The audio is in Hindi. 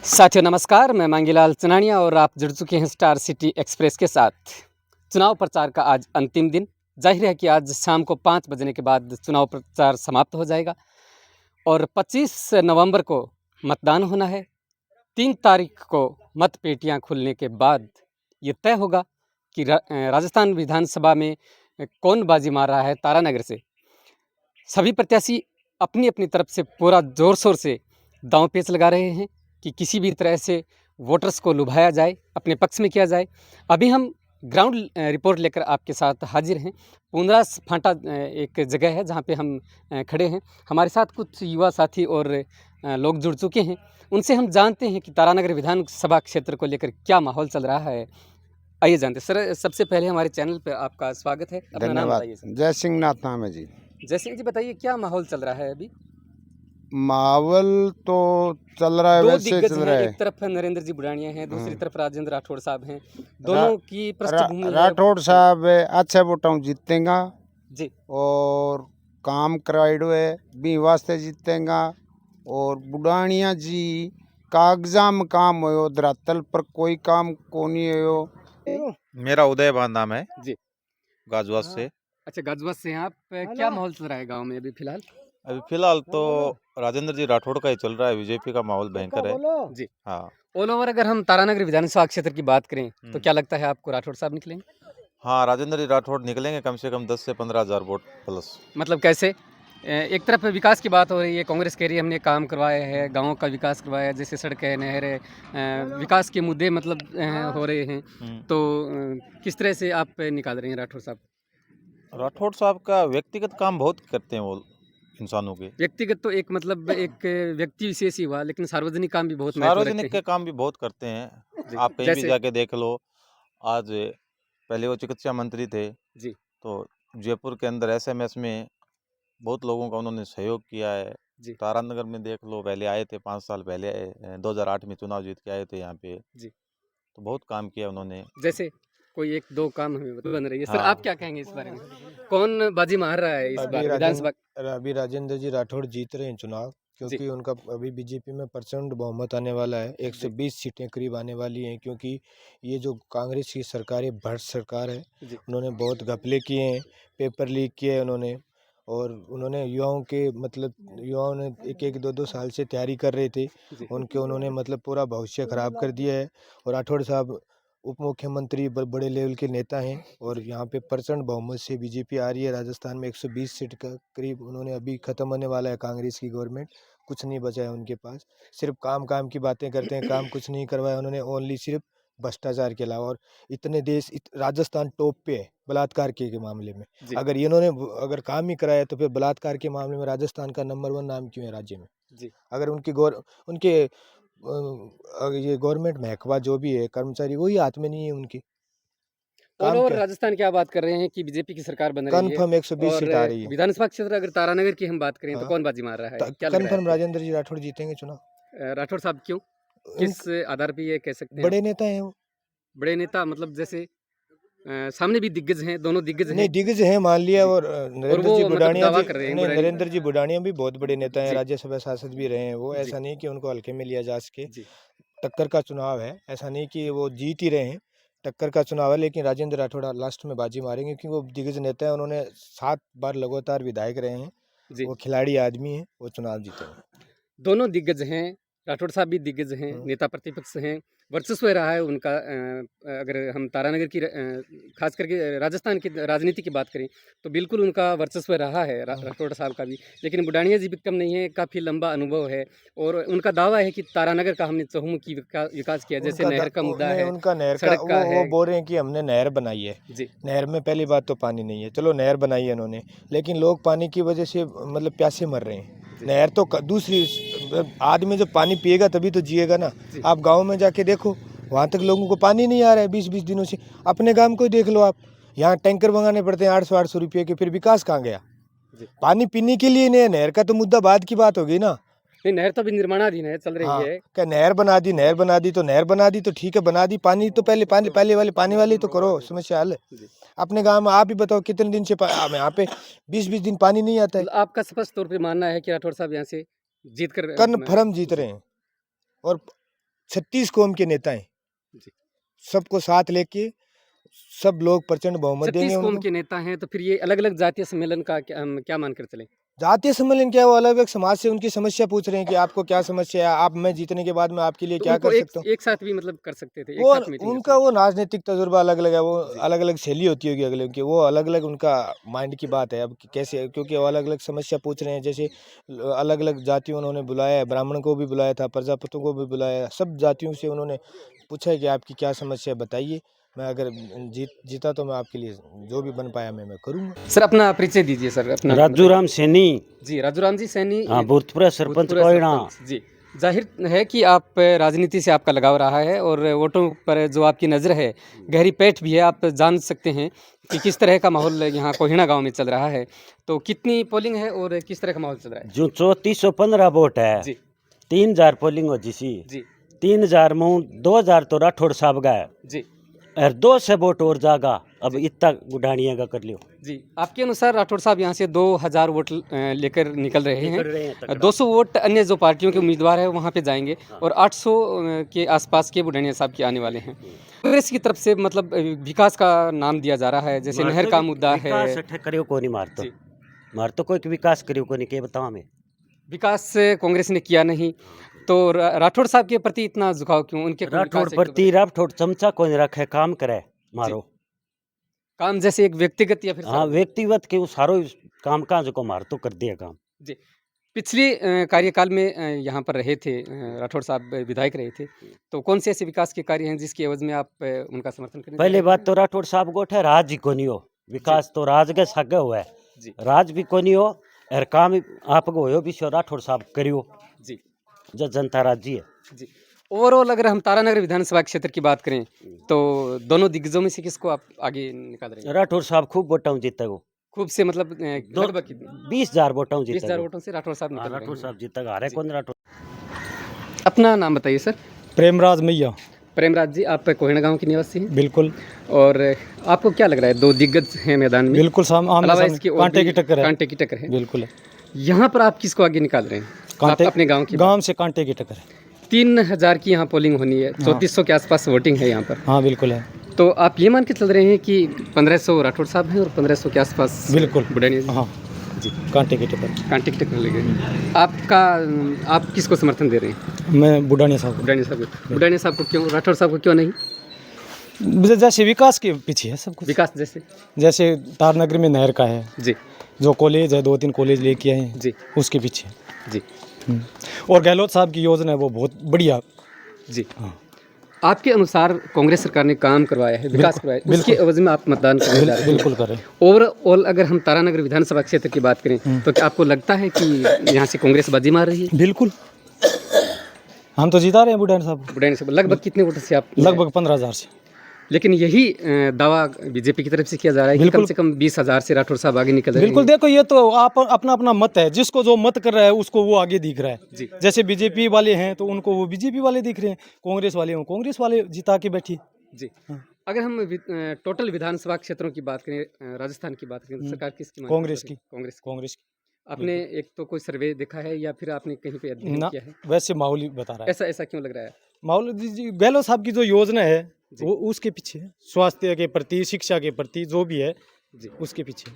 साथियों नमस्कार, मैं मांगीलाल चनानिया और आप जुड़ चुके हैं स्टार सिटी एक्सप्रेस के साथ। चुनाव प्रचार का आज अंतिम दिन। जाहिर है कि आज शाम को 5 बजने के बाद चुनाव प्रचार समाप्त हो जाएगा और 25 नवंबर को मतदान होना है। 3 तारीख को मतपेटियां खुलने के बाद ये तय होगा कि राजस्थान विधानसभा में कौन बाजी मार रहा है तारानगर से। सभी प्रत्याशी अपनी-अपनी तरफ से पूरा ज़ोर-शोर से दाँव-पेच लगा रहे हैं कि किसी भी तरह से वोटर्स को लुभाया जाए, अपने पक्ष में किया जाए। अभी हम ग्राउंड रिपोर्ट लेकर आपके साथ हाजिर हैं। पुंदरास फांटा एक जगह है जहाँ पे हम खड़े हैं। हमारे साथ कुछ युवा साथी और लोग जुड़ चुके हैं। उनसे हम जानते हैं कि तारानगर विधानसभा क्षेत्र को लेकर क्या माहौल चल रहा है। आइए जानते हैं। सर, सबसे पहले हमारे चैनल पे आपका स्वागत है। अपना नाम धन्यवाद। बताइए सर। जय सिंह नाथ नाम है जी। जय सिंह जी, बताइए क्या माहौल चल रहा है अभी? माहौल तो चल रहा है, दो वैसे दिग्गज चल हैं, रहा एक है। तरफ नरेंद्र जी बुढ़ानिया हैं, दूसरी तरफ राजेंद्र राठौड़ साहब हैं। रा, दोनों की पृष्ठभूमि है। राठौड़ साहब अच्छे वोटों जीतेगा जी। और काम कराइडो है भी वास्ते जीतेगा। और बुढ़ानिया जी कागजा में काम हो, धरातल पर कोई काम को नहीं हो। मेरा उदय भान नाम है जी। गाजुआत से। अच्छा, गाजुआत से हैं आप। क्या माहौल चल रहा है गांव में अभी फिलहाल? अभी फिलहाल तो राजेंद्र जी राठौड़ का ही चल रहा है। बीजेपी का माहौल भयंकर है। जी। हाँ ऑल ओवर अगर हम तारानगर विधानसभा क्षेत्र की बात करें तो क्या लगता है आपको, राठौड़ साहब निकलेंगे? हाँ, राजेंद्र जी राठौड़ निकलेंगे कम से कम 10 से 15 हज़ार वोट प्लस। मतलब कैसे? एक तरफ विकास की बात हो रही है, कांग्रेस कह रही है हमने काम करवाया है, गाँव का विकास करवाया है, जैसे सड़कें, नहरें, विकास के मुद्दे मतलब हो रहे हैं। तो किस तरह से आप निकाल रहे हैं राठौड़ साहब? राठौड़ साहब का व्यक्तिगत काम बहुत करते हैं वो इंसानों के। व्यक्तिगत तो एक मतलब एक व्यक्ति विशेष ही हुआ, लेकिन सार्वजनिक काम भी बहुत महत्व रखते सार्वजनिक के हैं। काम भी बहुत करते हैं। जी। आप कहीं भी जैसे? जाके देख लो। आज पहले वो चिकित्सा मंत्री थे, जी। तो जयपुर के अंदर एसएमएस में बहुत लोगों का उन्होंने सहयोग किया है। जी। तारानगर में देख लो, पहले आए थे 5 साल पहले, 2008 में चुनाव जीत के आए थे यहाँ पे। जी। तो बहुत काम किया उन्होंने। जैसे कोई 1-2 काम हमें बन रही है। सर, हाँ। आप क्या कहेंगे इस बारे में? कौन बाजी मार रहा है इस बार विधानसभा? अभी राजेंद्र जी राठौड़ जीत रहे हैं चुनाव, जी। क्योंकि उनका अभी बीजेपी में प्रचंड बहुमत आने वाला है। 120 सीटें करीब आने वाली हैं, क्योंकि ये जो कांग्रेस की सरकार है, भ्रष्ट सरकार है। जी। उन्होंने बहुत घपले किए हैं, पेपर लीक किए उन्होंने। और उन्होंने युवाओं के मतलब युवाओं ने एक 2 साल से तैयारी कर रहे थे, जी। उन्होंने मतलब पूरा भविष्य खराब कर दिया है। और राठौड़ साहब उप मुख्यमंत्री बड़े लेवल के नेता हैं, और यहाँ पे प्रचंड बहुमत से बीजेपी आ रही है। राजस्थान में 120 सीट का करीब उन्होंने, अभी खत्म होने वाला है कांग्रेस की गवर्नमेंट, कुछ नहीं बचा है उनके पास। सिर्फ काम की बातें करते हैं, काम कुछ नहीं करवाया उन्होंने, ओनली सिर्फ भ्रष्टाचार के अलावा। और इतने राजस्थान टॉप पे है बलात्कार के मामले में। जी। अगर इन्होंने अगर काम ही कराया, तो फिर बलात्कार के मामले में राजस्थान का नंबर 1 नाम क्यों है राज्य में? जी। अगर उनके ये गवर्नमेंट महकमा जो भी है, कर्मचारी, वही हाथ में नहीं है उनके। ऑल काम ओवर क्या राजस्थान की आप बात कर रहे हैं कि बीजेपी की सरकार बन रही है कन्फर्म 120 और सीट आ रही है। विधानसभा क्षेत्र अगर तारानगर की हम बात करें तो हाँ, कौन बाजी मार रहा है? क्या लग रहा है कन्फर्म आपको? राजेंद्र जी राठौड़ जीतेंगे चुनाव। राठौड़ साहब क्यों? उन किस आधार पे ये कह सकते हैं आप? बड़े नेता हैं वो। बड़े नेता मतलब जैसे सामने भी दिग्गज हैं, दोनों दिग्गज हैं। नहीं, दिग्गज हैं मान लिया। जी। और और नरेंद्र वो जी मतलब बुढ़ानिया दावा जी, कर रहे हैं नहीं, बुढ़ानी। नरेंद्र जी बुढ़ानिया भी बहुत बड़े नेता हैं, जी। राज्यसभा सांसद भी रहे हैं वो। जी। ऐसा नहीं कि उनको हल्के में लिया जा सके। जी। टक्कर का चुनाव है, ऐसा नहीं कि वो जीत ही रहे हैं। टक्कर का चुनाव है, लेकिन राजेंद्र राठौड़ लास्ट में बाजी मारेंगे, क्योंकि वो दिग्गज नेता है। उन्होंने 7 बार लगातार विधायक रहे हैं, जी। वो खिलाड़ी आदमी हैं, वो चुनाव जीतेंगे। दोनों दिग्गज हैं, राठौड़ साहब भी दिग्गज हैं, नेता प्रतिपक्ष हैं, वर्चस्व रहा है उनका। अगर हम तारानगर की खास करके राजस्थान की राजनीति की बात करें तो बिल्कुल उनका वर्चस्व रहा है, राठौड़ साहब का भी। लेकिन बुढ़ानिया जी भी कम नहीं है, काफ़ी लंबा अनुभव है और उनका दावा है कि तारानगर का हमने चहुमुखी विकास किया, जैसे नहर का मुद्दा है, उनका नहर का सड़क का वो है। बोल रहे हैं कि हमने नहर बनाई है। जी। नहर में पहली बात तो पानी नहीं है, चलो नहर बनाई है उन्होंने, लेकिन लोग पानी की वजह से मतलब प्यासे मर रहे हैं। नहर तो दूसरी, आदमी जब पानी पिएगा तभी तो जिएगा ना। आप गांव में जाके देखो, वहाँ तक लोगों को पानी नहीं आ रहा है 20-20 दिनों से। अपने गांव को ही देख लो आप, यहाँ टैंकर मंगाने पड़ते हैं 800-800 रुपये के, फिर विकास कहाँ गया? पानी पीने के लिए नहीं, नहर का तो मुद्दा बाद की बात होगी ना। नहीं, नहर तो अभी निर्माणाधीन है, चल रही हाँ, है। क्या नहर बना दी तो नहर बना दी तो ठीक है, बना दी। पानी तो पहले वाले पानी वाले तो करो, समस्या हल। अपने गांव में आप ही बताओ कितने दिन से यहाँ पे 20-20 दिन पानी नहीं आता है। मतलब आपका स्पष्ट तौर पे मानना है कि राठौड़ साहब यहाँ से जीत कर कन्फर्म जीत रहे हैं। और 36 कौम के नेता हैं, जी। सबको साथ लेके सब लोग प्रचंड बहुमत 36 देंगे कौम उनको। के नेता हैं, तो फिर ये अलग-अलग जातीय सम्मेलन का क्या हम क्या मानकर चलें? जातीय सम्मेलन क्या है, वो अलग अलग समाज से उनकी समस्या पूछ रहे हैं कि आपको क्या समस्या है, आप मैं जीतने के बाद मैं आपके लिए तो क्या उनको कर एक सकता हूँ। एक साथ भी मतलब कर सकते थे, एक वो साथ मीटिंग कर उनका सकते वो राजनीतिक तजुर्बा अलग अलग है, वो जी। अलग अलग शैली होती होगी अगले की, वो अलग अलग उनका माइंड की बात है। अब कैसे, क्योंकि वो अलग अलग समस्या पूछ रहे हैं, जैसे अलग अलग जातियों उन्होंने बुलाया है, ब्राह्मण को भी बुलाया था, प्रजापतियों को भी बुलाया है, सब जातियों से उन्होंने पूछा है कि आपकी क्या समस्या है बताइए, मैं अगर जीता तो मैं आपके लिए जो भी बन पाया मैं करूँगा। सर अपना परिचय दीजिए सर, अपना राजू राम सैनी। जी, राजूराम जी सैनी हाँ, भूतपूर्व सरपंच भूतपूर्व कोयना। सरपंच। जी, ज़ाहिर है कि आप राजनीति से आपका लगाव रहा है और वोटों पर जो आपकी नज़र है, गहरी पैठ भी है। आप जान सकते हैं कि किस तरह का माहौल यहाँ कोहिना गाँव में चल रहा है। तो कितनी पोलिंग है और किस तरह का माहौल चल रहा है? जो 3415 वोट है, जी, 3000 पोलिंग हो जिसी, जी, 3000 में 2000 तो राठौड़ साहब का है जी, और 2 से वोट और जागा। अब इतना गुडानिया का कर लियो। जी। आपके अनुसार राठौड़ साहब यहाँ से 2000 वोट लेकर निकल रहे निकल रहे हैं हैं। तगड़ा। 200 वोट अन्य जो पार्टियों के उम्मीदवार हैं वहाँ पे जाएंगे हाँ। और 800 के आसपास के बुढ़ानिया साहब के आने वाले हैं। कांग्रेस की तरफ से मतलब विकास का नाम दिया जा रहा है, जैसे नहर का मुद्दा है। विकास अठे करियो को नहीं मारतो। जी। मारतो कोई विकास करियो को नहीं, के बताओ हमें। विकास कांग्रेस ने किया नहीं, तो राठौड़ साहब के प्रति इतना झुकाव क्यों? उनके कोई राठौड़ विकास है प्रति राठौड़ चमचा को नहीं रखे, काम करे मारो। काम जैसे एक व्यक्तिगत या फिर हाँ, व्यक्तिगत के सारो काम काज को मारतो कर दिया काम। जी। पिछले कार्यकाल में यहाँ पर रहे थे राठौड़ साहब विधायक रहे थे, तो कौन से ऐसे विकास के कार्य हैं जिसकी एवज में आप उनका समर्थन करें? पहले बात तो राठौड़ साहब गोठे राज ही को नहीं हो, विकास तो राज के सागे हुआ है, जी, राज भी को नहीं हो और काम आप को हो भी सो राठौड़ साहब करियो जी, जो जनता राजी है। जी। ओवरऑल अगर हम तारानगर विधानसभा क्षेत्र की बात करें, तो दोनों दिग्गजों में से किसको आप आगे निकाल रहे हैं? राठौड़ साहब खूब वोटाऊ जीतेगो, खूब से मतलब लगभग कितने? 20,000 वोटाऊ 20,000 जीतेगो। वोटों से राठौड़ साहब हाँ, निकल रहे राठौड़ हैं। साहब जीतेगा, हरे कौन राठौड़। अपना नाम बताइए सर। प्रेमराज मैया। प्रेमराज जी, आप कोहिना गांव के निवासी हैं बिल्कुल और आपको क्या लग रहा है, दो दिग्गज हैं मैदान में, बिल्कुल आमने अलावा सामने इसके और कांटे भी की टक्कर है। कांटे की टक्कर है। बिल्कुल है। यहाँ पर आप किसको आगे निकाल रहे हैं? कांटे आप अपने गांव की गांव से कांटे की टक्कर है। 3000 की यहाँ पोलिंग होनी है, 3400 के आसपास वोटिंग है यहाँ पर। हाँ बिल्कुल है। तो आप ये मान के चल रहे हैं कि 1500 राठौड़ साहब हैं और 1500 के आसपास बिल्कुल बुढ़ानिया जी? हाँ जी, कांटे की टक्कर। कांटे की टक्कर लगे। आप किसको समर्थन दे रहे हैं? मैं बुढ़ानिया साहब बुढ़ानिया साहब को। बुढ़ानिया साहब को क्यों, राठौड़ साहब को क्यों नहीं? जैसे विकास के पीछे है सब कुछ। विकास जैसे? जैसे तारनगर में नहर का है, जी, जो कॉलेज है, 2-3 कॉलेज लेके आए हैं, जी, उसके पीछे। जी, और गहलोत साहब की योजना है वो बहुत बढ़िया। जी। हाँ। आपके अनुसार कांग्रेस सरकार ने काम करवाया है, विकास करवाया है, उसके एवज में आप मतदान करने जा रहे हैं। बिल्कुल कर रहे हैं। ओवरऑल अगर हम तारानगर विधानसभा क्षेत्र की बात करें, तो क्या आपको लगता है कि यहाँ से कांग्रेस बाजी मार रही है? बिल्कुल हम तो जिता रहे हैं बुढ़ानिया साहब। बुढ़ानिया से लगभग कितने वोट से आप? लगभग 15,000 से। लेकिन यही दावा बीजेपी की तरफ से किया जा रहा है कि कम से कम 20,000 से राठौड़ साहब आगे निकल रहे हैं। बिल्कुल, देखो ये तो आप अपना अपना मत है, जिसको जो मत कर रहा है उसको वो आगे दिख रहा है। जी, जैसे बीजेपी वाले हैं तो उनको वो बीजेपी वाले दिख रहे हैं, कांग्रेस वाले हो कांग्रेस वाले जिता के बैठी। जी। अगर हम टोटल विधानसभा क्षेत्रों की बात करें, राजस्थान की बात करें, तो सरकार किसकी माने? कांग्रेस की। कांग्रेस की। कांग्रेस की। आपने एक तो कोई सर्वे देखा है या फिर आपने कहीं पे अध्ययन ना, किया है? वैसे माहौल ही बता रहा है। ऐसा क्यों लग रहा है? माहौल गहलोत साहब की जो योजना है जी। वो उसके पीछे है। स्वास्थ्य के प्रति, शिक्षा के प्रति जो भी है जी, उसके पीछे।